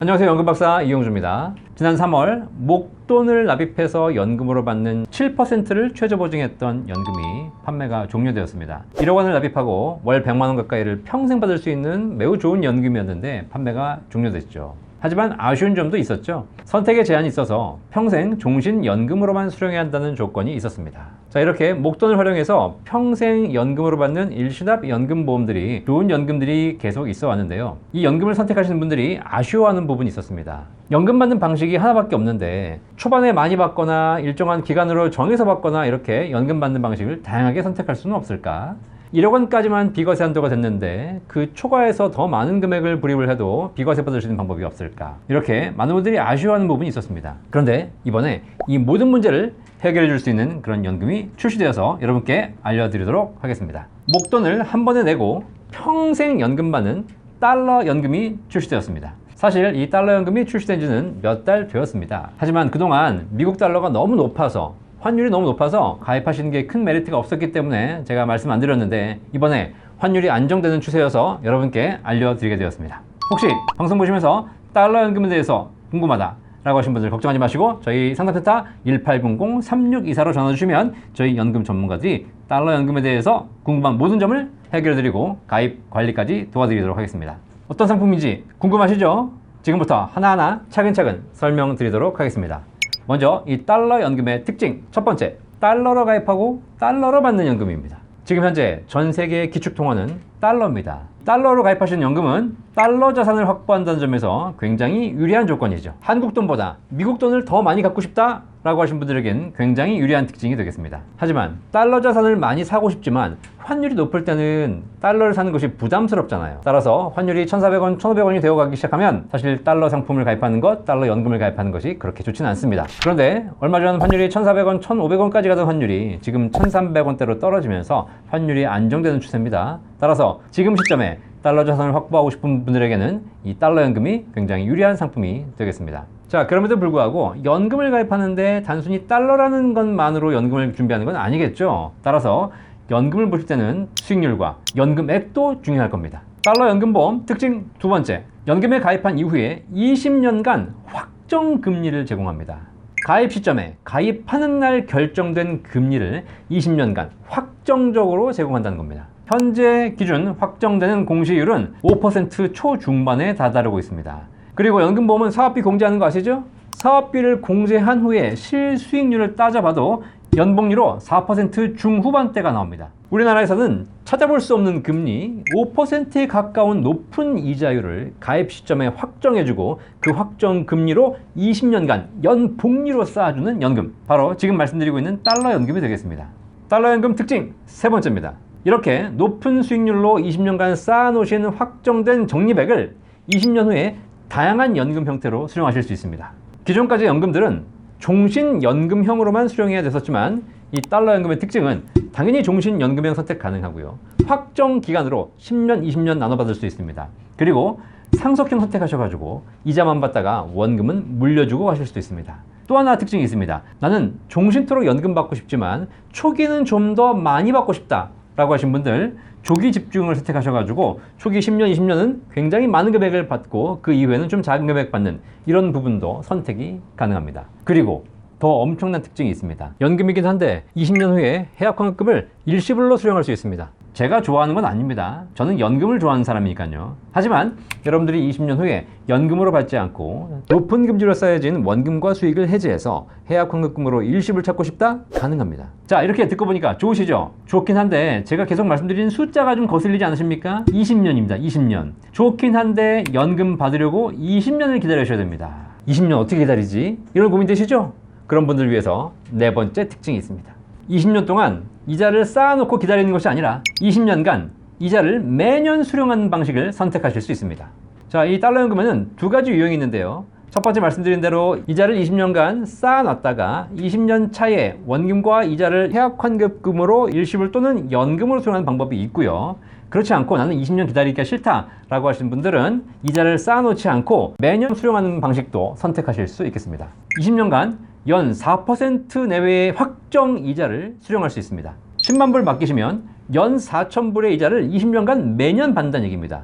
안녕하세요. 연금박사 이용주입니다. 지난 3월 목돈을 납입해서 연금으로 받는 7%를 최저 보증했던 연금이 판매가 종료되었습니다. 1억 원을 납입하고 월 100만 원 가까이를 평생 받을 수 있는 매우 좋은 연금이었는데 판매가 종료됐죠. 하지만 아쉬운 점도 있었죠. 선택의 제한이 있어서 평생 종신연금으로만 수령해야 한다는 조건이 있었습니다. 자, 이렇게 목돈을 활용해서 평생 연금으로 받는 일시납 연금보험들이 좋은 연금들이 계속 있어 왔는데요. 이 연금을 선택하시는 분들이 아쉬워하는 부분이 있었습니다. 연금 받는 방식이 하나밖에 없는데 초반에 많이 받거나 일정한 기간으로 정해서 받거나 이렇게 연금 받는 방식을 다양하게 선택할 수는 없을까? 1억 원까지만 비과세 한도가 됐는데 그 초과해서 더 많은 금액을 불입을 해도 비과세 받을 수 있는 방법이 없을까? 이렇게 많은 분들이 아쉬워하는 부분이 있었습니다. 그런데 이번에 이 모든 문제를 해결해 줄 수 있는 그런 연금이 출시되어서 여러분께 알려드리도록 하겠습니다. 목돈을 한 번에 내고 평생 연금 받는 달러 연금이 출시되었습니다. 사실 이 달러 연금이 출시된 지는 몇 달 되었습니다. 하지만 그동안 미국 달러가 너무 높아서 환율이 너무 높아서 가입하시는 게 큰 메리트가 없었기 때문에 제가 말씀 안 드렸는데 이번에 환율이 안정되는 추세여서 여러분께 알려드리게 되었습니다. 혹시 방송 보시면서 달러 연금에 대해서 궁금하다 라고 하신 분들 걱정하지 마시고 저희 상담센터 1800-3624로 전화 주시면 저희 연금 전문가들이 달러 연금에 대해서 궁금한 모든 점을 해결해 드리고 가입 관리까지 도와드리도록 하겠습니다. 어떤 상품인지 궁금하시죠? 지금부터 하나하나 차근차근 설명드리도록 하겠습니다. 먼저 이 달러 연금의 특징 첫 번째, 달러로 가입하고 달러로 받는 연금입니다. 지금 현재 전 세계의 기축통화는 달러입니다. 달러로 가입하시는 연금은 달러 자산을 확보한다는 점에서 굉장히 유리한 조건이죠. 한국 돈보다 미국 돈을 더 많이 갖고 싶다 라고 하신 분들에겐 굉장히 유리한 특징이 되겠습니다. 하지만 달러 자산을 많이 사고 싶지만 환율이 높을 때는 달러를 사는 것이 부담스럽잖아요. 따라서 환율이 1,400원, 1,500원이 되어가기 시작하면 사실 달러 상품을 가입하는 것, 달러 연금을 가입하는 것이 그렇게 좋지는 않습니다. 그런데 얼마 전 환율이 1,400원, 1,500원까지 가던 환율이 지금 1,300원대로 떨어지면서 환율이 안정되는 추세입니다. 따라서 지금 시점에 달러 자산을 확보하고 싶은 분들에게는 이 달러 연금이 굉장히 유리한 상품이 되겠습니다. 자, 그럼에도 불구하고 연금을 가입하는데 단순히 달러라는 것만으로 연금을 준비하는 건 아니겠죠. 따라서 연금을 보실 때는 수익률과 연금액도 중요할 겁니다. 달러 연금보험 특징 두 번째, 연금에 가입한 이후에 20년간 확정 금리를 제공합니다. 가입 시점에 가입하는 날 결정된 금리를 20년간 확정적으로 제공한다는 겁니다. 현재 기준 확정되는 공시율은 5% 초중반에 다다르고 있습니다. 그리고 연금보험은 사업비 공제하는 거 아시죠? 사업비를 공제한 후에 실수익률을 따져봐도 연복리로 4% 중후반대가 나옵니다. 우리나라에서는 찾아볼 수 없는 금리 5%에 가까운 높은 이자율을 가입 시점에 확정해주고 그 확정 금리로 20년간 연복리로 쌓아주는 연금, 바로 지금 말씀드리고 있는 달러 연금이 되겠습니다. 달러 연금 특징 세 번째입니다. 이렇게 높은 수익률로 20년간 쌓아놓으신 확정된 적립액을 20년 후에 다양한 연금 형태로 수령하실 수 있습니다. 기존까지 연금들은 종신연금형으로만 수령해야 됐었지만 이 달러 연금의 특징은 당연히 종신연금형 선택 가능하고요. 확정 기간으로 10년, 20년 나눠 받을 수 있습니다. 그리고 상속형 선택하셔가지고 이자만 받다가 원금은 물려주고 가실 수도 있습니다. 또 하나 특징이 있습니다. 나는 종신토록 연금 받고 싶지만 초기는 좀 더 많이 받고 싶다 라고 하신 분들, 조기 집중을 선택하셔가지고 초기 10년, 20년은 굉장히 많은 금액을 받고 그 이후에는 좀 작은 금액 받는 이런 부분도 선택이 가능합니다. 그리고 더 엄청난 특징이 있습니다. 연금이긴 한데 20년 후에 해약환급금을 일시불로 수령할 수 있습니다. 제가 좋아하는 건 아닙니다. 저는 연금을 좋아하는 사람이니까요. 하지만 여러분들이 20년 후에 연금으로 받지 않고 높은 금리로 쌓여진 원금과 수익을 해지해서 해약환급금으로 일시불 찾고 싶다? 가능합니다. 자, 이렇게 듣고 보니까 좋으시죠? 좋긴 한데 제가 계속 말씀드린 숫자가 좀 거슬리지 않으십니까? 20년입니다. 20년. 좋긴 한데 연금 받으려고 20년을 기다리셔야 됩니다. 20년 어떻게 기다리지? 이런 고민되시죠? 그런 분들 위해서 네 번째 특징이 있습니다. 20년 동안 이자를 쌓아놓고 기다리는 것이 아니라 20년간 이자를 매년 수령하는 방식을 선택하실 수 있습니다. 자, 이 달러 연금에는 두 가지 유형이 있는데요. 첫 번째 말씀드린 대로 이자를 20년간 쌓아놨다가 20년 차에 원금과 이자를 해약환급금으로 일시불 또는 연금으로 수령하는 방법이 있고요. 그렇지 않고 나는 20년 기다리기가 싫다라고 하시는 분들은 이자를 쌓아놓지 않고 매년 수령하는 방식도 선택하실 수 있겠습니다. 20년간 연 4% 내외의 확정 이자를 수령할 수 있습니다. 10만 불 맡기시면 연 4,000불의 이자를 20년간 매년 받는다는 얘기입니다.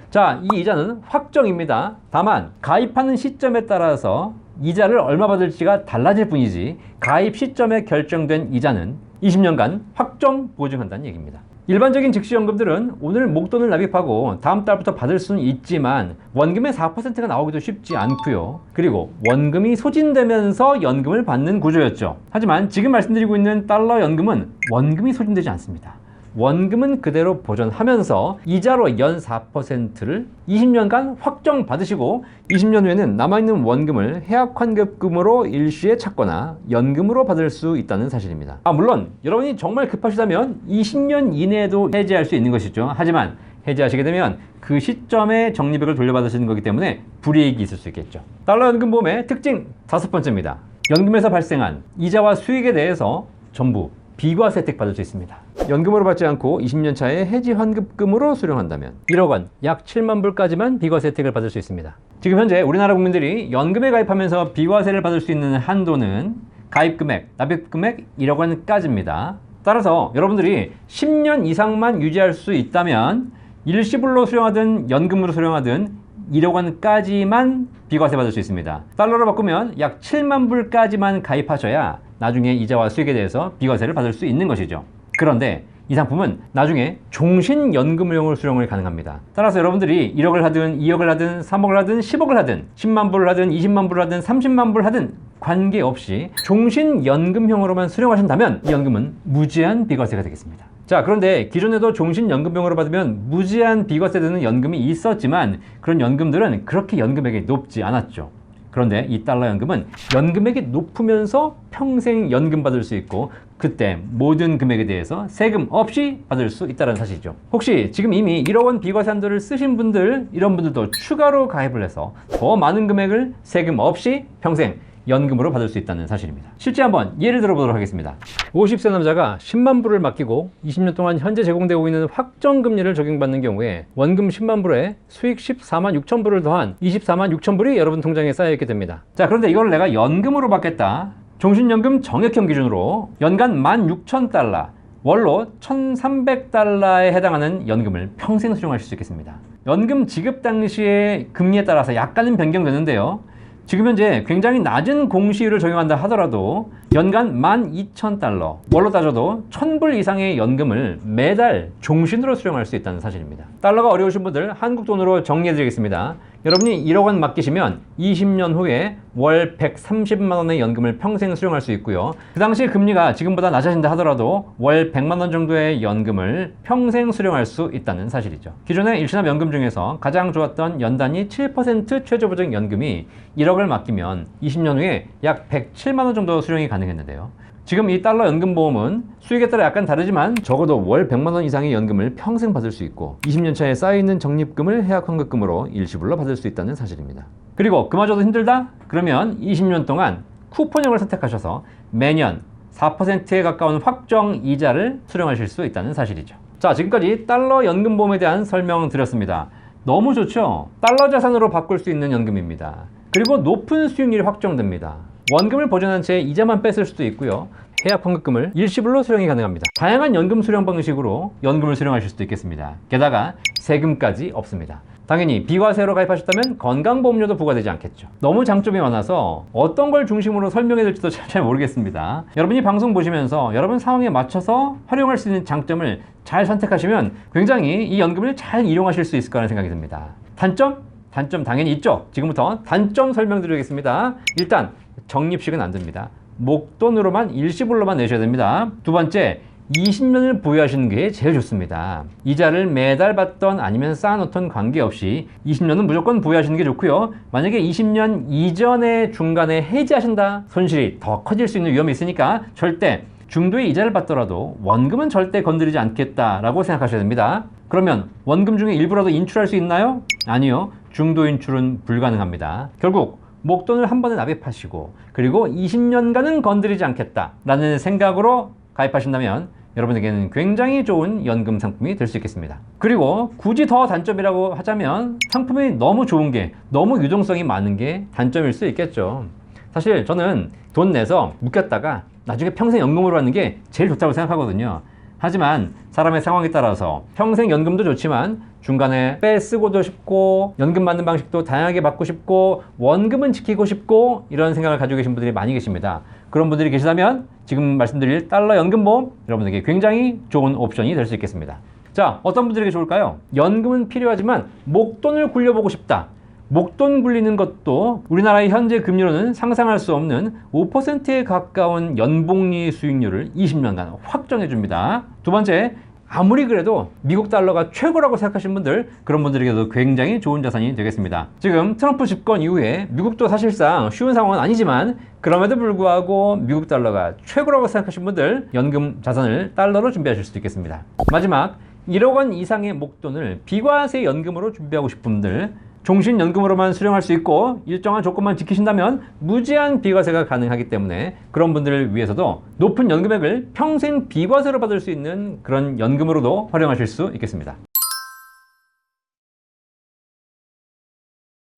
자, 자, 이 이자는 확정입니다. 다만 가입하는 시점에 따라서 이자를 얼마 받을지가 달라질 뿐이지 가입 시점에 결정된 이자는 20년간 확정 보증한다는 얘기입니다. 일반적인 즉시연금들은 오늘 목돈을 납입하고 다음 달부터 받을 수는 있지만 원금의 4%가 나오기도 쉽지 않고요. 그리고 원금이 소진되면서 연금을 받는 구조였죠. 하지만 지금 말씀드리고 있는 달러 연금은 원금이 소진되지 않습니다. 원금은 그대로 보존하면서 이자로 연 4%를 20년간 확정 받으시고 20년 후에는 남아있는 원금을 해약환급금으로 일시에 찾거나 연금으로 받을 수 있다는 사실입니다. 물론 여러분이 정말 급하시다면 20년 이내에도 해지할 수 있는 것이죠. 하지만 해지하시게 되면 그 시점에 적립액을 돌려받으시는 거기 때문에 불이익이 있을 수 있겠죠. 달러 연금보험의 특징 5번째입니다. 연금에서 발생한 이자와 수익에 대해서 전부 비과세 혜택 받을 수 있습니다. 연금으로 받지 않고 20년 차에 해지 환급금으로 수령한다면 1억 원, 약 7만 불까지만 비과세 혜택을 받을 수 있습니다. 지금 현재 우리나라 국민들이 연금에 가입하면서 비과세를 받을 수 있는 한도는 가입금액, 납입금액 1억 원까지입니다. 따라서 여러분들이 10년 이상만 유지할 수 있다면 일시불로 수령하든 연금으로 수령하든 1억 원까지만 비과세 받을 수 있습니다. 달러로 바꾸면 약 7만 불까지만 가입하셔야 나중에 이자와 수익에 대해서 비과세를 받을 수 있는 것이죠. 그런데 이 상품은 나중에 종신연금용으로 수령을 가능합니다. 따라서 여러분들이 1억을 하든 2억을 하든 3억을 하든 10억을 하든 10만 불을 하든 20만 불을 하든 30만 불을 하든 관계없이 종신연금형으로만 수령하신다면 이 연금은 무제한 비과세가 되겠습니다. 자, 그런데 기존에도 종신연금형으로 받으면 무제한 비과세 되는 연금이 있었지만 그런 연금들은 그렇게 연금액이 높지 않았죠. 그런데 이 달러 연금은 연금액이 높으면서 평생 연금 받을 수 있고 그때 모든 금액에 대해서 세금 없이 받을 수 있다는 사실이죠. 혹시 지금 이미 1억 원 비과세 한도를 쓰신 분들, 이런 분들도 추가로 가입을 해서 더 많은 금액을 세금 없이 평생 연금으로 받을 수 있다는 사실입니다. 실제 한번 예를 들어보도록 하겠습니다. 50세 남자가 10만 불을 맡기고 20년 동안 현재 제공되고 있는 확정금리를 적용받는 경우에 원금 10만 불에 수익 14만 6천 불을 더한 24만 6천 불이 여러분 통장에 쌓여있게 됩니다. 자, 그런데 이걸 내가 연금으로 받겠다. 종신연금 정액형 기준으로 연간 16,000달러, 월로 1,300달러에 해당하는 연금을 평생 수령하실 수 있겠습니다. 연금 지급 당시의 금리에 따라서 약간은 변경되는데요. 지금 현재 굉장히 낮은 공시율을 적용한다 하더라도 연간 12,000달러, 월로 따져도 1,000불 이상의 연금을 매달 종신으로 수령할 수 있다는 사실입니다. 달러가 어려우신 분들 한국 돈으로 정리해 드리겠습니다. 여러분이 1억 원 맡기시면 20년 후에 월 130만 원의 연금을 평생 수령할 수 있고요. 그 당시 금리가 지금보다 낮아진다 하더라도 월 100만 원 정도의 연금을 평생 수령할 수 있다는 사실이죠. 기존의 일시납 연금 중에서 가장 좋았던 연단위 7% 최저보증 연금이 1억을 맡기면 20년 후에 약 107만 원 정도 수령이 가능했는데요. 지금 이 달러 연금보험은 수익에 따라 약간 다르지만 적어도 월 100만 원 이상의 연금을 평생 받을 수 있고 20년 차에 쌓여있는 적립금을 해약환급금으로 일시불로 받을 수 있다는 사실입니다. 그리고 그마저도 힘들다? 그러면 20년 동안 쿠폰형을 선택하셔서 매년 4%에 가까운 확정 이자를 수령하실 수 있다는 사실이죠. 자, 지금까지 달러 연금보험에 대한 설명 드렸습니다. 너무 좋죠? 달러 자산으로 바꿀 수 있는 연금입니다. 그리고 높은 수익률이 확정됩니다. 원금을 보존한 채 이자만 뺐을 수도 있고요. 해약환급금을 일시불로 수령이 가능합니다. 다양한 연금 수령 방식으로 연금을 수령하실 수도 있겠습니다. 게다가 세금까지 없습니다. 당연히 비과세로 가입하셨다면 건강보험료도 부과되지 않겠죠. 너무 장점이 많아서 어떤 걸 중심으로 설명해 드릴지도 잘 모르겠습니다. 여러분이 방송 보시면서 여러분 상황에 맞춰서 활용할 수 있는 장점을 잘 선택하시면 굉장히 이 연금을 잘 이용하실 수 있을 거라는 생각이 듭니다. 단점? 단점 당연히 있죠. 지금부터 단점 설명드리겠습니다. 일단 적립식은 안 됩니다. 목돈으로만 일시불로만 내셔야 됩니다. 두 번째, 20년을 보유하시는 게 제일 좋습니다. 이자를 매달 받던 아니면 쌓아놓던 관계없이 20년은 무조건 보유하시는 게 좋고요. 만약에 20년 이전에 중간에 해지하신다, 손실이 더 커질 수 있는 위험이 있으니까 절대 중도의 이자를 받더라도 원금은 절대 건드리지 않겠다라고 생각하셔야 됩니다. 그러면 원금 중에 일부라도 인출할 수 있나요? 아니요. 중도 인출은 불가능합니다. 결국 목돈을 한 번에 납입하시고 그리고 20년간은 건드리지 않겠다라는 생각으로 가입하신다면 여러분에게는 굉장히 좋은 연금 상품이 될 수 있겠습니다. 그리고 굳이 더 단점이라고 하자면 상품이 너무 좋은 게, 너무 유동성이 많은 게 단점일 수 있겠죠. 사실 저는 돈 내서 묶였다가 나중에 평생 연금으로 하는 게 제일 좋다고 생각하거든요. 하지만 사람의 상황에 따라서 평생 연금도 좋지만 중간에 빼쓰고도 싶고 연금 받는 방식도 다양하게 받고 싶고 원금은 지키고 싶고 이런 생각을 가지고 계신 분들이 많이 계십니다. 그런 분들이 계시다면 지금 말씀드릴 달러 연금보험 여러분에게 굉장히 좋은 옵션이 될 수 있겠습니다. 자, 어떤 분들에게 좋을까요? 연금은 필요하지만 목돈을 굴려보고 싶다. 목돈 굴리는 것도 우리나라의 현재 금리로는 상상할 수 없는 5%에 가까운 연복리 수익률을 20년간 확정해 줍니다. 두 번째, 아무리 그래도 미국 달러가 최고라고 생각하시는 분들, 그런 분들에게도 굉장히 좋은 자산이 되겠습니다. 지금 트럼프 집권 이후에 미국도 사실상 쉬운 상황은 아니지만 그럼에도 불구하고 미국 달러가 최고라고 생각하시는 분들, 연금 자산을 달러로 준비하실 수도 있겠습니다. 마지막, 1억 원 이상의 목돈을 비과세 연금으로 준비하고 싶은 분들, 종신연금으로만 수령할 수 있고 일정한 조건만 지키신다면 무제한 비과세가 가능하기 때문에 그런 분들을 위해서도 높은 연금액을 평생 비과세로 받을 수 있는 그런 연금으로도 활용하실 수 있겠습니다.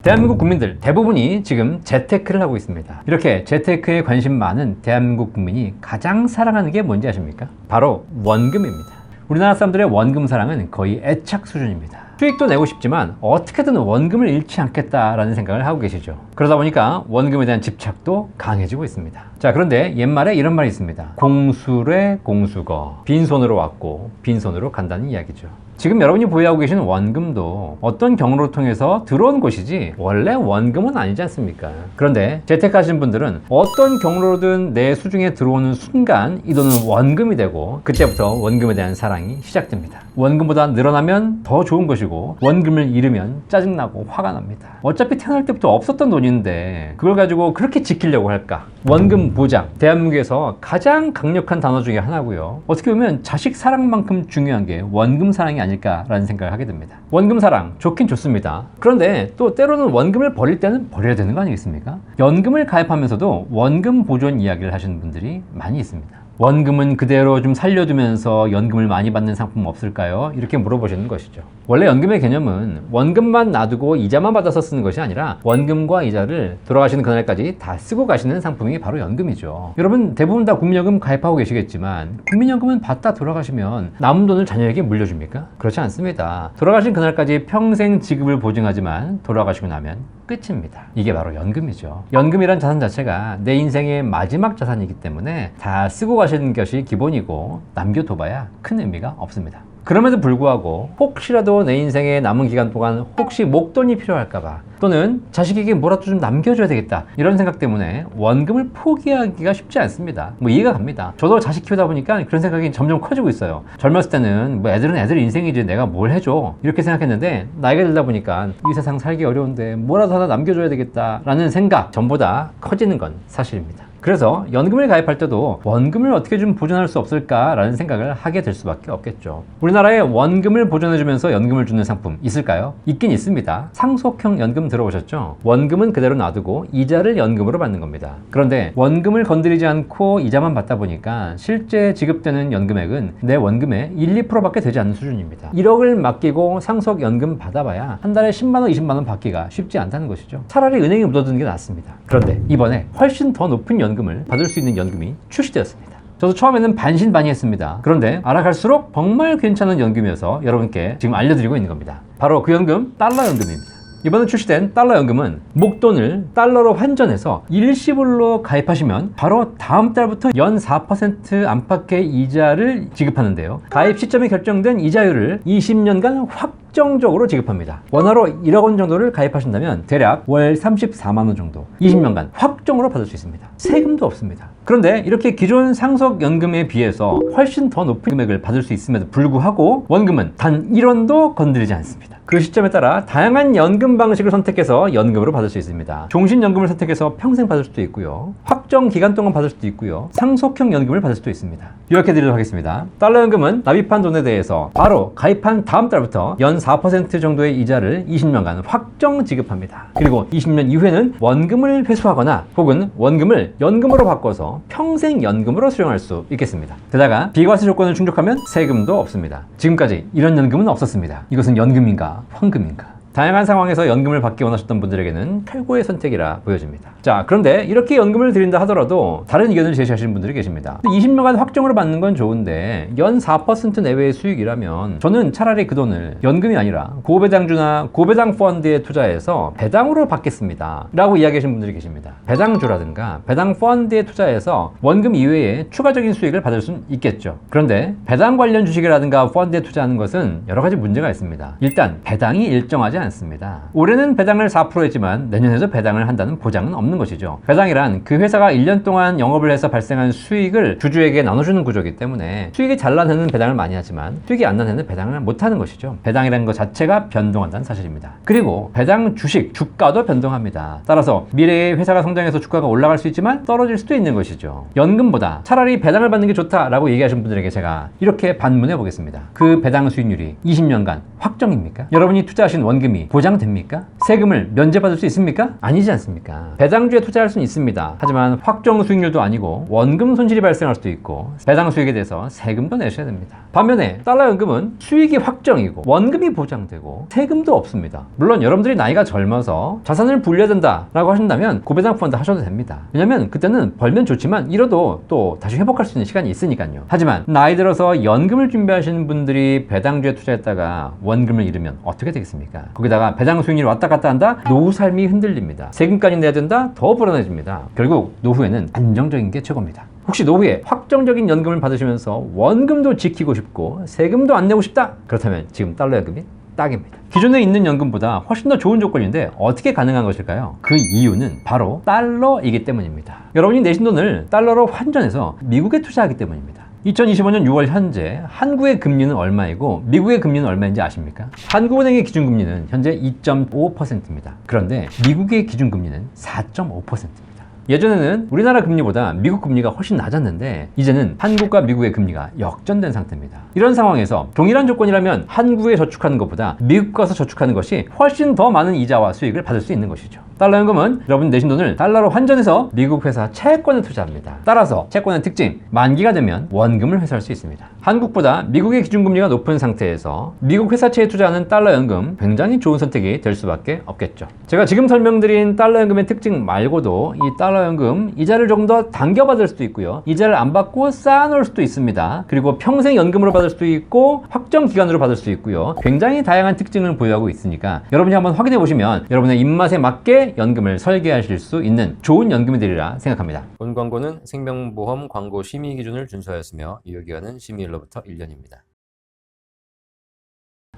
대한민국 국민들 대부분이 지금 재테크를 하고 있습니다. 이렇게 재테크에 관심 많은 대한민국 국민이 가장 사랑하는 게 뭔지 아십니까? 바로 원금입니다. 우리나라 사람들의 원금 사랑은 거의 애착 수준입니다. 수익도 내고 싶지만 어떻게든 원금을 잃지 않겠다라는 생각을 하고 계시죠. 그러다 보니까 원금에 대한 집착도 강해지고 있습니다. 자, 그런데 옛말에 이런 말이 있습니다. 공수래 공수거, 빈손으로 왔고 빈손으로 간다는 이야기죠. 지금 여러분이 보유하고 계신 원금도 어떤 경로를 통해서 들어온 것이지 원래 원금은 아니지 않습니까? 그런데 재테크하시는 분들은 어떤 경로로든 내 수중에 들어오는 순간 이 돈은 원금이 되고 그때부터 원금에 대한 사랑이 시작됩니다. 원금보다 늘어나면 더 좋은 것이고 원금을 잃으면 짜증나고 화가 납니다. 어차피 태어날 때부터 없었던 돈인데 그걸 가지고 그렇게 지키려고 할까? 원금 보장, 대한민국에서 가장 강력한 단어 중에 하나고요. 어떻게 보면 자식 사랑만큼 중요한 게 원금 사랑이 아닐까라는 생각을 하게 됩니다. 원금 사랑 좋긴 좋습니다. 그런데 또 때로는 원금을 버릴 때는 버려야 되는 거 아니겠습니까? 연금을 가입하면서도 원금 보존 이야기를 하시는 분들이 많이 있습니다. 원금은 그대로 좀 살려두면서 연금을 많이 받는 상품 없을까요? 이렇게 물어보시는 것이죠. 원래 연금의 개념은 원금만 놔두고 이자만 받아서 쓰는 것이 아니라 원금과 이자를 돌아가시는 그날까지 다 쓰고 가시는 상품이 바로 연금이죠. 여러분 대부분 다 국민연금 가입하고 계시겠지만 국민연금은 받다 돌아가시면 남은 돈을 자녀에게 물려줍니까? 그렇지 않습니다. 돌아가신 그날까지 평생 지급을 보증하지만 돌아가시고 나면 끝입니다. 이게 바로 연금이죠. 연금이란 자산 자체가 내 인생의 마지막 자산이기 때문에 다 쓰고 가시는 것이 기본이고 남겨둬봐야 큰 의미가 없습니다. 그럼에도 불구하고 혹시라도 내 인생의 남은 기간 동안 혹시 목돈이 필요할까봐 또는 자식에게 뭐라도 좀 남겨줘야 되겠다 이런 생각 때문에 원금을 포기하기가 쉽지 않습니다. 뭐 이해가 갑니다. 저도 자식 키우다 보니까 그런 생각이 점점 커지고 있어요. 젊었을 때는 뭐 애들은 애들 인생이지 내가 뭘 해줘 이렇게 생각했는데 나이가 들다 보니까 이 세상 살기 어려운데 뭐라도 하나 남겨줘야 되겠다 라는 생각 전부 다 커지는 건 사실입니다. 그래서 연금을 가입할 때도 원금을 어떻게 좀 보존할 수 없을까라는 생각을 하게 될 수밖에 없겠죠. 우리나라에 원금을 보존해주면서 연금을 주는 상품 있을까요? 있긴 있습니다. 상속형 연금 들어보셨죠? 원금은 그대로 놔두고 이자를 연금으로 받는 겁니다. 그런데 원금을 건드리지 않고 이자만 받다 보니까 실제 지급되는 연금액은 내 원금의 1, 2%밖에 되지 않는 수준입니다. 1억을 맡기고 상속연금 받아봐야 한 달에 10만 원, 20만 원 받기가 쉽지 않다는 것이죠. 차라리 은행에 묻어두는 게 낫습니다. 그런데 이번에 훨씬 더 높은 연금을 받을 수 있는 연금이 출시되었습니다. 저도 처음에는 반신반의했습니다. 그런데 알아갈수록 정말 괜찮은 연금이어서 여러분께 지금 알려드리고 있는 겁니다. 바로 그 연금, 달러 연금입니다. 이번에 출시된 달러 연금은 목돈을 달러로 환전해서 일시불로 가입하시면 바로 다음 달부터 연 4% 안팎의 이자를 지급하는데요. 가입 시점에 결정된 이자율을 20년간 확정적으로 지급합니다. 원화로 1억 원 정도를 가입하신다면 대략 월 34만 원 정도 20년간 확정으로 받을 수 있습니다. 세금도 없습니다. 그런데 이렇게 기존 상속연금에 비해서 훨씬 더 높은 금액을 받을 수 있음에도 불구하고 원금은 단 1원도 건드리지 않습니다. 그 시점에 따라 다양한 연금 방식을 선택해서 연금으로 받을 수 있습니다. 종신연금을 선택해서 평생 받을 수도 있고요. 확정 기간 동안 받을 수도 있고요. 상속형 연금을 받을 수도 있습니다. 요약해 드리도록 하겠습니다. 달러 연금은 납입한 돈에 대해서 바로 가입한 다음 달부터 연 4% 정도의 이자를 20년간 확정 지급합니다. 그리고 20년 이후에는 원금을 회수하거나 혹은 원금을 연금으로 바꿔서 평생 연금으로 수령할 수 있겠습니다. 게다가 비과세 조건을 충족하면 세금도 없습니다. 지금까지 이런 연금은 없었습니다. 이것은 연금인가? 황금인가? 다양한 상황에서 연금을 받기 원하셨던 분들에게는 최고의 선택이라 보여집니다. 자, 그런데 이렇게 연금을 드린다 하더라도 다른 의견을 제시하시는 분들이 계십니다. 20년간 확정으로 받는 건 좋은데 연 4% 내외의 수익이라면 저는 차라리 그 돈을 연금이 아니라 고배당주나 고배당 펀드에 투자해서 배당으로 받겠습니다 라고 이야기하시는 분들이 계십니다. 배당주라든가 배당 펀드에 투자해서 원금 이외에 추가적인 수익을 받을 수는 있겠죠. 그런데 배당 관련 주식이라든가 펀드에 투자하는 것은 여러 가지 문제가 있습니다. 일단 배당이 일정하지 않습니다. 올해는 배당을 4% 했지만 내년에도 배당을 한다는 보장은 없는 것이죠. 배당이란 그 회사가 1년 동안 영업을 해서 발생한 수익을 주주에게 나눠주는 구조이기 때문에 수익이 잘 난 해는 배당을 많이 하지만 수익이 안 난 해는 배당을 못하는 것이죠. 배당이라는 것 자체가 변동한다는 사실입니다. 그리고 배당 주식, 주가도 변동합니다. 따라서 미래에 회사가 성장해서 주가가 올라갈 수 있지만 떨어질 수도 있는 것이죠. 연금보다 차라리 배당을 받는 게 좋다라고 얘기하신 분들에게 제가 이렇게 반문해 보겠습니다. 그 배당 수익률이 20년간 확정입니까? 여러분이 투자하신 원금이 보장됩니까? 세금을 면제받을 수 있습니까? 아니지 않습니까? 배당주에 투자할 수는 있습니다. 하지만 확정 수익률도 아니고 원금 손실이 발생할 수도 있고 배당 수익에 대해서 세금도 내셔야 됩니다. 반면에 달러 연금은 수익이 확정이고 원금이 보장되고 세금도 없습니다. 물론 여러분들이 나이가 젊어서 자산을 불려야 된다라고 하신다면 고배당 펀드 하셔도 됩니다. 왜냐면 그때는 벌면 좋지만 잃어도 또 다시 회복할 수 있는 시간이 있으니까요. 하지만 나이 들어서 연금을 준비하시는 분들이 배당주에 투자했다가 원금을 잃으면 어떻게 되겠습니까? 거기다가 배당 수익률이 왔다 갔다 한다? 노후 삶이 흔들립니다. 세금까지 내야 된다? 더 불안해집니다. 결국 노후에는 안정적인 게 최고입니다. 혹시 노후에 확정적인 연금을 받으시면서 원금도 지키고 싶고 세금도 안 내고 싶다? 그렇다면 지금 달러 연금이 딱입니다. 기존에 있는 연금보다 훨씬 더 좋은 조건인데 어떻게 가능한 것일까요? 그 이유는 바로 달러이기 때문입니다. 여러분이 내신 돈을 달러로 환전해서 미국에 투자하기 때문입니다. 2025년 6월 현재 한국의 금리는 얼마이고 미국의 금리는 얼마인지 아십니까? 한국은행의 기준금리는 현재 2.5%입니다. 그런데 미국의 기준금리는 4.5%입니다. 예전에는 우리나라 금리보다 미국 금리가 훨씬 낮았는데 이제는 한국과 미국의 금리가 역전된 상태입니다. 이런 상황에서 동일한 조건이라면 한국에 저축하는 것보다 미국 가서 저축하는 것이 훨씬 더 많은 이자와 수익을 받을 수 있는 것이죠. 달러 연금은 여러분 내신 돈을 달러로 환전해서 미국 회사 채권에 투자합니다. 따라서 채권의 특징, 만기가 되면 원금을 회수할 수 있습니다. 한국보다 미국의 기준금리가 높은 상태에서 미국 회사채에 투자하는 달러 연금 굉장히 좋은 선택이 될 수밖에 없겠죠. 제가 지금 설명드린 달러 연금의 특징 말고도 이 달러 연금 이자를 조금 더 당겨받을 수도 있고요. 이자를 안 받고 쌓아놓을 수도 있습니다. 그리고 평생 연금으로 받을 수도 있고 확정 기간으로 받을 수 있고요. 굉장히 다양한 특징을 보유하고 있으니까 여러분이 한번 확인해 보시면 여러분의 입맛에 맞게 연금을 설계하실 수 있는 좋은 연금이 되리라 생각합니다. 본 광고는 생명보험 광고 심의 기준을 준수하였으며 유효기간은 심의일로부터 1년입니다.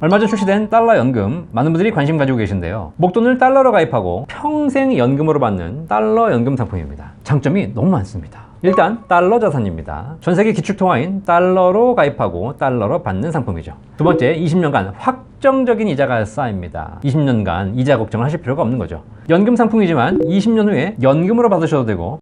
얼마 전 출시된 달러 연금, 많은 분들이 관심 가지고 계신데요. 목돈을 달러로 가입하고 평생 연금으로 받는 달러 연금 상품입니다. 장점이 너무 많습니다. 일단 달러 자산입니다. 전세계 기축통화인 달러로 가입하고 달러로 받는 상품이죠. 두 번째, 20년간 확정적인 이자가 쌓입니다. 20년간 이자 걱정을 하실 필요가 없는 거죠. 연금 상품이지만 20년 후에 연금으로 받으셔도 되고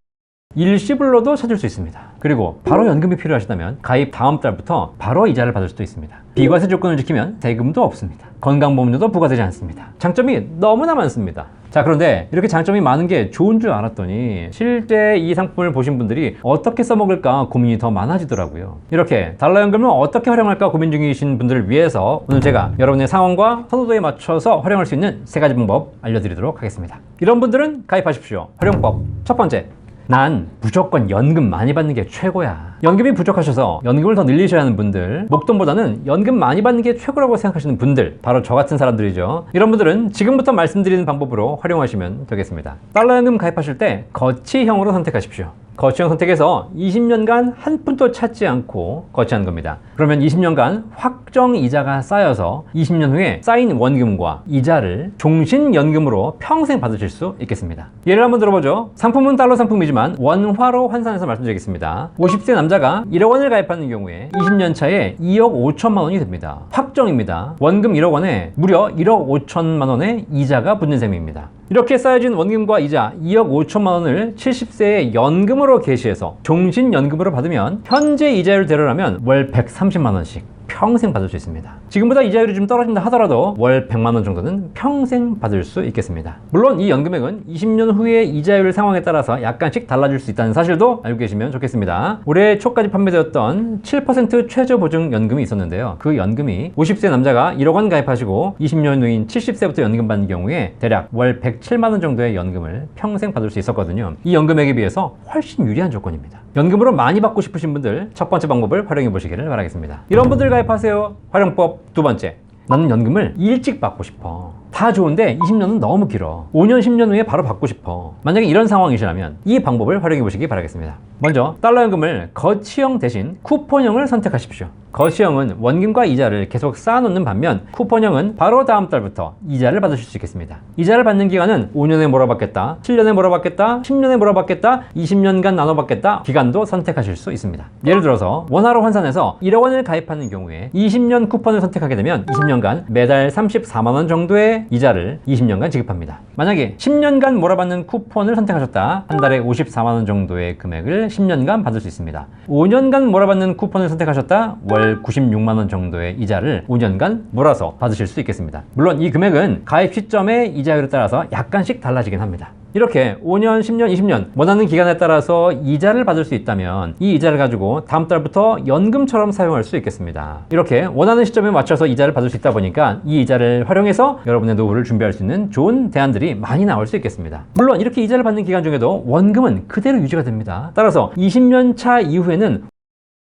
일시불로도 찾을 수 있습니다. 그리고 바로 연금이 필요하시다면 가입 다음 달부터 바로 이자를 받을 수도 있습니다. 비과세 조건을 지키면 세금도 없습니다. 건강보험료도 부과되지 않습니다. 장점이 너무나 많습니다. 자, 그런데 이렇게 장점이 많은 게 좋은 줄 알았더니 실제 이 상품을 보신 분들이 어떻게 써먹을까 고민이 더 많아지더라고요. 이렇게 달러 연금을 어떻게 활용할까 고민 중이신 분들을 위해서 오늘 제가 여러분의 상황과 선호도에 맞춰서 활용할 수 있는 3가지 방법 알려드리도록 하겠습니다. 이런 분들은 가입하십시오. 활용법 첫 번째, 난 무조건 연금 많이 받는 게 최고야. 연금이 부족하셔서 연금을 더 늘리셔야 하는 분들, 목돈보다는 연금 많이 받는 게 최고라고 생각하시는 분들, 바로 저 같은 사람들이죠. 이런 분들은 지금부터 말씀드리는 방법으로 활용하시면 되겠습니다. 달러 연금 가입하실 때 거치형으로 선택하십시오. 거치형 선택해서 20년간 한 푼도 찾지 않고 거치하는 겁니다. 그러면 20년간 확정 이자가 쌓여서 20년 후에 쌓인 원금과 이자를 종신연금으로 평생 받으실 수 있겠습니다. 예를 한번 들어보죠. 상품은 달러 상품이지만 원화로 환산해서 말씀드리겠습니다. 50세 남자가 1억 원을 가입하는 경우에 20년 차에 2억 5천만 원이 됩니다. 확정입니다. 원금 1억 원에 무려 1억 5천만 원의 이자가 붙는 셈입니다. 이렇게 쌓여진 원금과 이자 2억 5천만 원을 70세에 연금으로 개시해서 종신연금으로 받으면 현재 이자율대로라면 월 130만 원씩 평생 받을 수 있습니다. 지금보다 이자율이 좀 떨어진다 하더라도 월 100만 원 정도는 평생 받을 수 있겠습니다. 물론 이 연금액은 20년 후의 이자율 상황에 따라서 약간씩 달라질 수 있다는 사실도 알고 계시면 좋겠습니다. 올해 초까지 판매되었던 7% 최저보증연금이 있었는데요. 그 연금이 50세 남자가 1억 원 가입하시고 20년 후인 70세부터 연금 받는 경우에 대략 월 107만 원 정도의 연금을 평생 받을 수 있었거든요. 이 연금액에 비해서 훨씬 유리한 조건입니다. 연금으로 많이 받고 싶으신 분들 첫 번째 방법을 활용해 보시기를 바라겠습니다. 이런 분들 가입하세요. 활용법 두 번째. 나는 연금을 일찍 받고 싶어. 다 좋은데 20년은 너무 길어. 5년, 10년 후에 바로 받고 싶어. 만약에 이런 상황이시라면 이 방법을 활용해 보시기 바라겠습니다. 먼저 달러 연금을 거치형 대신 쿠폰형을 선택하십시오. 거치형은 원금과 이자를 계속 쌓아놓는 반면 쿠폰형은 바로 다음 달부터 이자를 받으실 수 있겠습니다. 이자를 받는 기간은 5년에 몰아받겠다, 7년에 몰아받겠다, 10년에 몰아받겠다, 20년간 나눠받겠다 기간도 선택하실 수 있습니다. 예를 들어서 원화로 환산해서 1억 원을 가입하는 경우에 20년 쿠폰을 선택하게 되면 20년간 매달 34만 원 정도의 이자를 20년간 지급합니다. 만약에 10년간 몰아받는 쿠폰을 선택하셨다, 한 달에 54만 원 정도의 금액을 10년간 받을 수 있습니다. 5년간 몰아받는 쿠폰을 선택하셨다, 월 96만 원 정도의 이자를 5년간 몰아서 받으실 수 있겠습니다. 물론 이 금액은 가입 시점의 이자율에 따라서 약간씩 달라지긴 합니다. 이렇게 5년, 10년, 20년 원하는 기간에 따라서 이자를 받을 수 있다면 이 이자를 가지고 다음 달부터 연금처럼 사용할 수 있겠습니다. 이렇게 원하는 시점에 맞춰서 이자를 받을 수 있다 보니까 이 이자를 활용해서 여러분의 노후를 준비할 수 있는 좋은 대안들이 많이 나올 수 있겠습니다. 물론 이렇게 이자를 받는 기간 중에도 원금은 그대로 유지가 됩니다. 따라서 20년 차 이후에는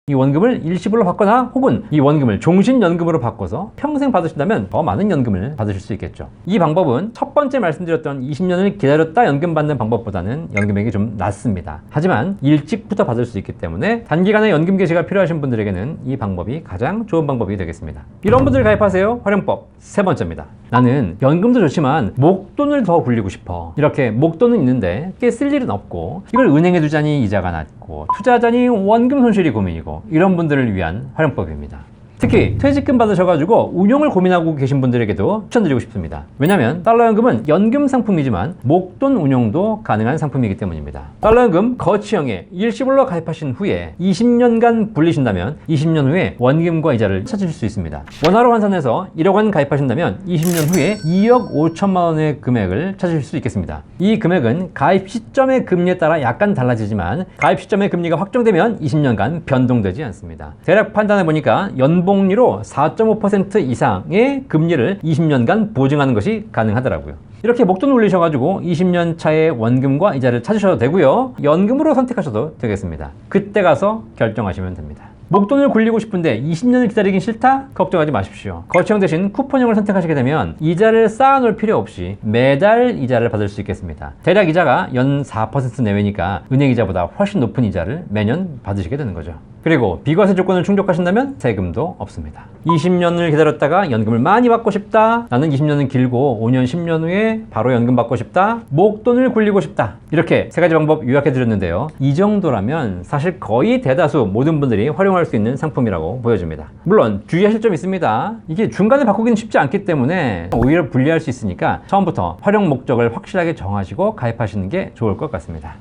이 원금을 일시불로 받거나 혹은 이 원금을 종신연금으로 바꿔서 평생 받으신다면 더 많은 연금을 받으실 수 있겠죠. 이 방법은 첫 번째 말씀드렸던 20년을 기다렸다 연금 받는 방법보다는 연금액이 좀 낮습니다. 하지만 일찍부터 받을 수 있기 때문에 단기간에 연금 개시가 필요하신 분들에게는 이 방법이 가장 좋은 방법이 되겠습니다. 이런 분들 가입하세요. 활용법 세 번째입니다. 나는 연금도 좋지만 목돈을 더 굴리고 싶어. 이렇게 목돈은 있는데 꽤 쓸 일은 없고 이걸 은행에 두자니 이자가 낮고 투자하자니 원금 손실이 고민이고 이런 분들을 위한 활용법입니다. 특히 퇴직금 받으셔가지고 운용을 고민하고 계신 분들에게도 추천드리고 싶습니다. 왜냐하면 달러연금은 연금 상품이지만 목돈 운용도 가능한 상품이기 때문입니다. 달러연금 거치형에 일시불로 가입하신 후에 20년간 불리신다면 20년 후에 원금과 이자를 찾으실 수 있습니다. 원화로 환산해서 1억 원 가입하신다면 20년 후에 2억 5천만 원의 금액을 찾으실 수 있겠습니다. 이 금액은 가입 시점의 금리에 따라 약간 달라지지만 가입 시점의 금리가 확정되면 20년간 변동되지 않습니다. 대략 판단해보니까 연봉 보증리로 4.5% 이상의 금리를 20년간 보증하는 것이 가능하더라고요. 이렇게 목돈을 올리셔가지고 20년 차의 원금과 이자를 찾으셔도 되고요. 연금으로 선택하셔도 되겠습니다. 그때 가서 결정하시면 됩니다. 목돈을 굴리고 싶은데 20년을 기다리긴 싫다? 걱정하지 마십시오. 거치형 대신 쿠폰형을 선택하시게 되면 이자를 쌓아놓을 필요 없이 매달 이자를 받을 수 있겠습니다. 대략 이자가 연 4% 내외니까 은행 이자보다 훨씬 높은 이자를 매년 받으시게 되는 거죠. 그리고 비과세 조건을 충족하신다면 세금도 없습니다. 20년을 기다렸다가 연금을 많이 받고 싶다. 나는 20년은 길고 5년, 10년 후에 바로 연금 받고 싶다. 목돈을 굴리고 싶다. 이렇게 세 가지 방법 요약해 드렸는데요. 이 정도라면 사실 거의 대다수 모든 분들이 활용할 수 있는 상품이라고 보여집니다. 물론 주의하실 점이 있습니다. 이게 중간에 바꾸기는 쉽지 않기 때문에 오히려 불리할 수 있으니까 처음부터 활용 목적을 확실하게 정하시고 가입하시는 게 좋을 것 같습니다.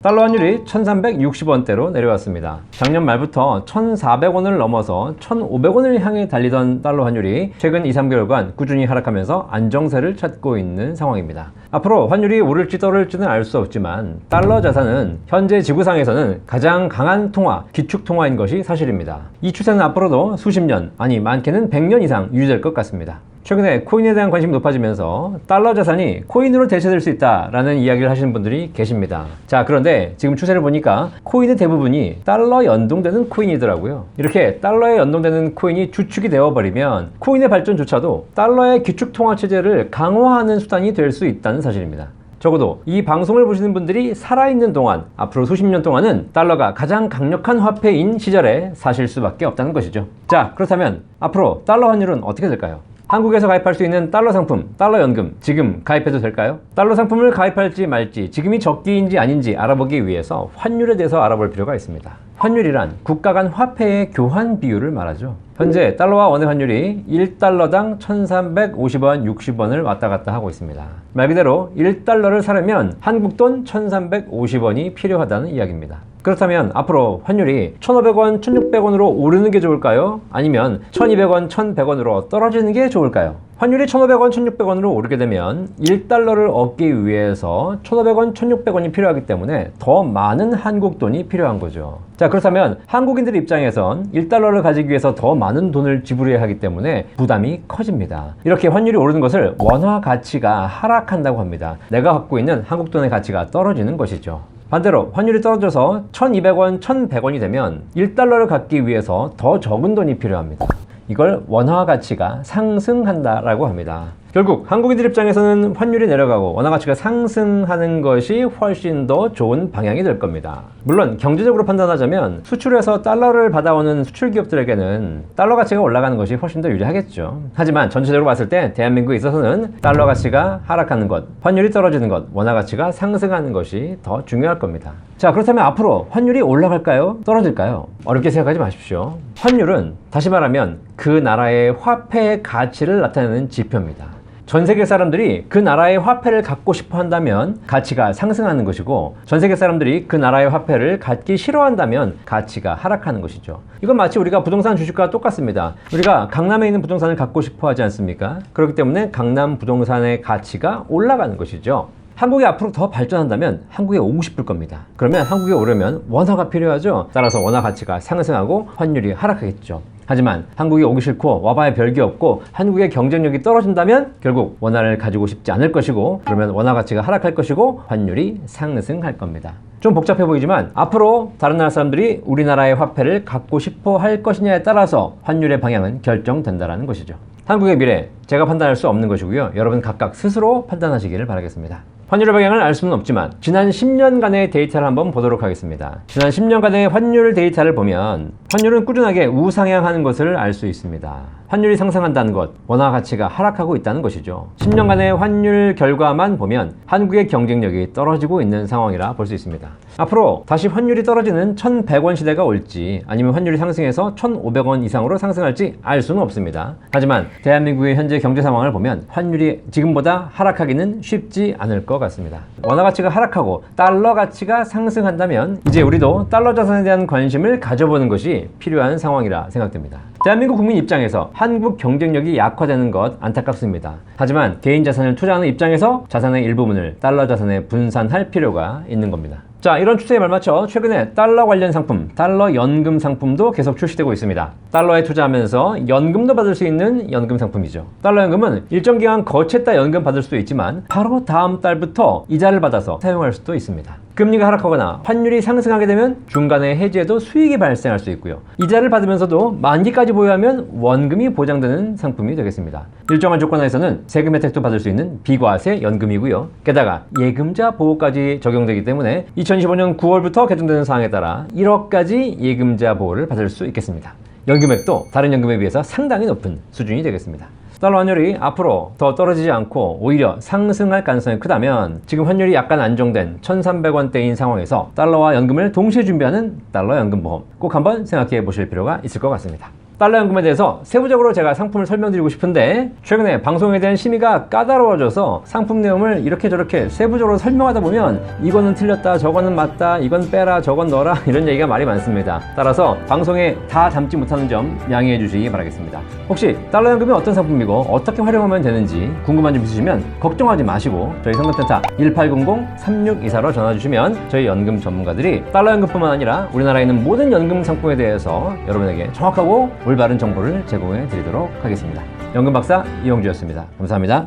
달러 환율이 1360원대로 내려왔습니다. 작년 말부터 1400원을 넘어서 1500원을 향해 달리던 달러 환율이 최근 2-3개월간 꾸준히 하락하면서 안정세를 찾고 있는 상황입니다. 앞으로 환율이 오를지 떨어질지는 알 수 없지만 달러 자산은 현재 지구상에서는 가장 강한 통화, 기축 통화인 것이 사실입니다. 이 추세는 앞으로도 수십 년, 아니 많게는 100년 이상 유지될 것 같습니다. 최근에 코인에 대한 관심이 높아지면서 달러 자산이 코인으로 대체될 수 있다라는 이야기를 하시는 분들이 계십니다. 자, 그런데 지금 추세를 보니까 코인의 대부분이 달러 연동되는 코인이더라고요. 이렇게 달러에 연동되는 코인이 주축이 되어버리면 코인의 발전조차도 달러의 기축 통화 체제를 강화하는 수단이 될 수 있다는 사실입니다. 적어도 이 방송을 보시는 분들이 살아있는 동안 앞으로 수십 년 동안은 달러가 가장 강력한 화폐인 시절에 사실 수밖에 없다는 것이죠. 자, 그렇다면 앞으로 달러 환율은 어떻게 될까요? 한국에서 가입할 수 있는 달러 상품, 달러 연금 지금 가입해도 될까요? 달러 상품을 가입할지 말지 지금이 적기인지 아닌지 알아보기 위해서 환율에 대해서 알아볼 필요가 있습니다. 환율이란 국가 간 화폐의 교환 비율을 말하죠. 현재 달러와 원의 환율이 1달러당 1350원, 60원을 왔다 갔다 하고 있습니다. 말 그대로 1달러를 사려면 한국 돈 1350원이 필요하다는 이야기입니다. 그렇다면 앞으로 환율이 1,500원, 1,600원으로 오르는 게 좋을까요? 아니면 1,200원, 1,100원으로 떨어지는 게 좋을까요? 환율이 1,500원, 1,600원으로 오르게 되면 1달러를 얻기 위해서 1,500원, 1,600원이 필요하기 때문에 더 많은 한국 돈이 필요한 거죠. 자, 그렇다면 한국인들 입장에선 1달러를 가지기 위해서 더 많은 돈을 지불해야 하기 때문에 부담이 커집니다. 이렇게 환율이 오르는 것을 원화 가치가 하락한다고 합니다. 내가 갖고 있는 한국 돈의 가치가 떨어지는 것이죠. 반대로 환율이 떨어져서 1,200원, 1,100원이 되면 1달러를 갖기 위해서 더 적은 돈이 필요합니다. 이걸 원화 가치가 상승한다라고 합니다. 결국 한국인들 입장에서는 환율이 내려가고 원화 가치가 상승하는 것이 훨씬 더 좋은 방향이 될 겁니다. 물론 경제적으로 판단하자면 수출해서 달러를 받아오는 수출 기업들에게는 달러 가치가 올라가는 것이 훨씬 더 유리하겠죠. 하지만 전체적으로 봤을 때 대한민국에 있어서는 달러 가치가 하락하는 것, 환율이 떨어지는 것, 원화 가치가 상승하는 것이 더 중요할 겁니다. 자, 그렇다면 앞으로 환율이 올라갈까요? 떨어질까요? 어렵게 생각하지 마십시오. 환율은 다시 말하면 그 나라의 화폐의 가치를 나타내는 지표입니다. 전 세계 사람들이 그 나라의 화폐를 갖고 싶어 한다면 가치가 상승하는 것이고, 전 세계 사람들이 그 나라의 화폐를 갖기 싫어한다면 가치가 하락하는 것이죠. 이건 마치 우리가 부동산 주식과 똑같습니다. 우리가 강남에 있는 부동산을 갖고 싶어 하지 않습니까? 그렇기 때문에 강남 부동산의 가치가 올라가는 것이죠. 한국이 앞으로 더 발전한다면 한국에 오고 싶을 겁니다. 그러면 한국에 오려면 원화가 필요하죠. 따라서 원화 가치가 상승하고 환율이 하락하겠죠. 하지만 한국에 오기 싫고 와봐야 별게 없고 한국의 경쟁력이 떨어진다면 결국 원화를 가지고 싶지 않을 것이고, 그러면 원화 가치가 하락할 것이고 환율이 상승할 겁니다. 좀 복잡해 보이지만 앞으로 다른 나라 사람들이 우리나라의 화폐를 갖고 싶어 할 것이냐에 따라서 환율의 방향은 결정된다는 것이죠. 한국의 미래, 제가 판단할 수 없는 것이고요. 여러분 각각 스스로 판단하시기를 바라겠습니다. 환율의 방향을 알 수는 없지만 지난 10년간의 데이터를 한번 보도록 하겠습니다. 지난 10년간의 환율 데이터를 보면 환율은 꾸준하게 우상향하는 것을 알 수 있습니다. 환율이 상승한다는 것, 원화 가치가 하락하고 있다는 것이죠. 10년간의 환율 결과만 보면 한국의 경쟁력이 떨어지고 있는 상황이라 볼 수 있습니다. 앞으로 다시 환율이 떨어지는 1,100원 시대가 올지 아니면 환율이 상승해서 1,500원 이상으로 상승할지 알 수는 없습니다. 하지만 대한민국의 현재 경제 상황을 보면 환율이 지금보다 하락하기는 쉽지 않을 것 같습니다. 원화 가치가 하락하고 달러 가치가 상승한다면 이제 우리도 달러 자산에 대한 관심을 가져보는 것이 필요한 상황이라 생각됩니다. 대한민국 국민 입장에서 한국 경쟁력이 약화되는 것 안타깝습니다. 하지만 개인 자산을 투자하는 입장에서 자산의 일부분을 달러 자산에 분산할 필요가 있는 겁니다. 자, 이런 추세에 발맞춰 최근에 달러 관련 상품, 달러 연금 상품도 계속 출시되고 있습니다. 달러에 투자하면서 연금도 받을 수 있는 연금 상품이죠. 달러 연금은 일정 기간 거쳤다 연금 받을 수도 있지만 바로 다음 달부터 이자를 받아서 사용할 수도 있습니다. 금리가 하락하거나 환율이 상승하게 되면 중간에 해지에도 수익이 발생할 수 있고요. 이자를 받으면서도 만기까지 보유하면 원금이 보장되는 상품이 되겠습니다. 일정한 조건에서는 세금 혜택도 받을 수 있는 비과세 연금이고요. 게다가 예금자 보호까지 적용되기 때문에 2025년 9월부터 개정되는 사항에 따라 1억까지 예금자 보호를 받을 수 있겠습니다. 연금액도 다른 연금에 비해서 상당히 높은 수준이 되겠습니다. 달러 환율이 앞으로 더 떨어지지 않고 오히려 상승할 가능성이 크다면 지금 환율이 약간 안정된 1,300원대인 상황에서 달러와 연금을 동시에 준비하는 달러 연금 보험 꼭 한번 생각해 보실 필요가 있을 것 같습니다. 달러 연금에 대해서 세부적으로 제가 상품을 설명드리고 싶은데 최근에 방송에 대한 심의가 까다로워져서 상품 내용을 이렇게 저렇게 세부적으로 설명하다 보면 이거는 틀렸다, 저거는 맞다, 이건 빼라, 저건 넣어라 이런 얘기가 말이 많습니다. 따라서 방송에 다 담지 못하는 점 양해해 주시기 바라겠습니다. 혹시 달러 연금이 어떤 상품이고 어떻게 활용하면 되는지 궁금한 점 있으시면 걱정하지 마시고 저희 상담센터 1800-3624로 전화 주시면 저희 연금 전문가들이 달러 연금뿐만 아니라 우리나라에 있는 모든 연금 상품에 대해서 여러분에게 정확하고 올바른 정보를 제공해 드리도록 하겠습니다. 연금 박사 이용주였습니다. 감사합니다.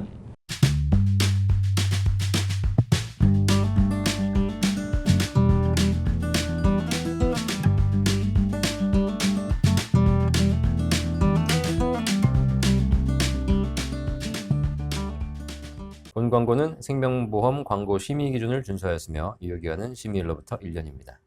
본 광고는 생명보험 광고 심의 기준을 준수하였으며 유효기간은 심의일로부터 1년입니다.